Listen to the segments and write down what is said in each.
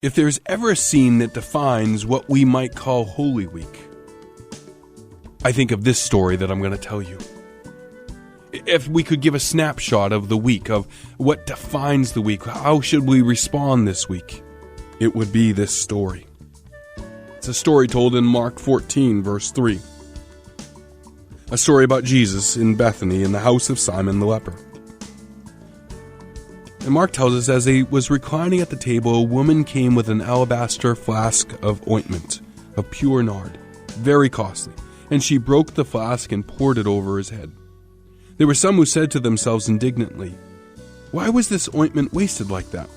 If there's ever a scene that defines what we might call Holy Week, I think of this story that I'm going to tell you. If we could give a snapshot of the week, of what defines the week, how should we respond this week, it would be this story. It's a story told in Mark 14, verse 3. A story about Jesus in Bethany in the house of Simon the leper. And Mark tells us, as he was reclining at the table, a woman came with an alabaster flask of ointment, of pure nard, very costly, and she broke the flask and poured it over his head. There were some who said to themselves indignantly, "Why was this ointment wasted like that?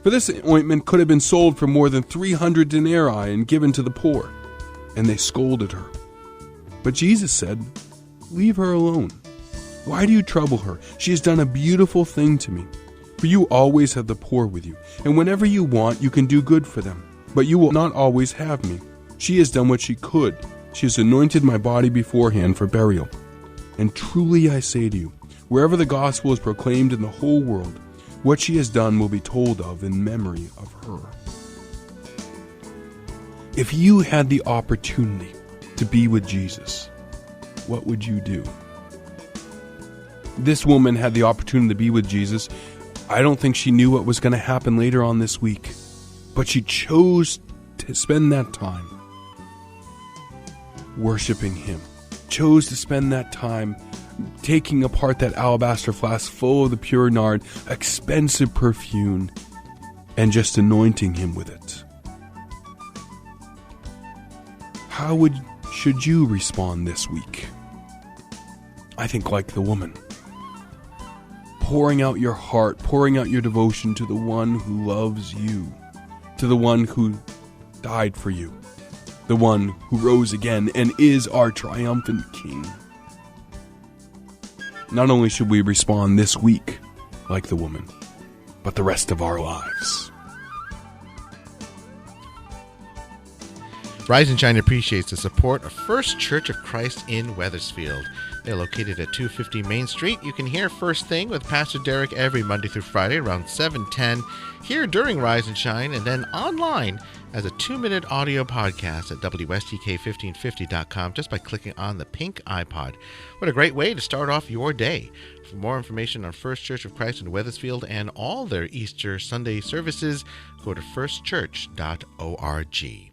For this ointment could have been sold for more than 300 denarii and given to the poor." And they scolded her. But Jesus said, "Leave her alone. Why do you trouble her? She has done a beautiful thing to me. For you always have the poor with you, and whenever you want, you can do good for them. But you will not always have me. She has done what she could. She has anointed my body beforehand for burial. And truly I say to you, wherever the gospel is proclaimed in the whole world, what she has done will be told of in memory of her." If you had the opportunity to be with Jesus, what would you do? This woman had the opportunity to be with Jesus. I don't think she knew what was going to happen later on this week, but she chose to spend that time worshiping him, chose to spend that time taking apart that alabaster flask full of the pure nard, expensive perfume, and just anointing him with it. How should you respond this week? I think like the woman. Pouring out your heart, pouring out your devotion to the one who loves you, to the one who died for you, the one who rose again and is our triumphant King. Not only should we respond this week like the woman, but the rest of our lives. Rise and Shine appreciates the support of First Church of Christ in Wethersfield. They're located at 250 Main Street. You can hear First Thing with Pastor Derek every Monday through Friday around 7:10, here during Rise and Shine, and then online as a 2-minute audio podcast at WSTK1550.com just by clicking on the pink iPod. What a great way to start off your day. For more information on First Church of Christ in Wethersfield and all their Easter Sunday services, go to firstchurch.org.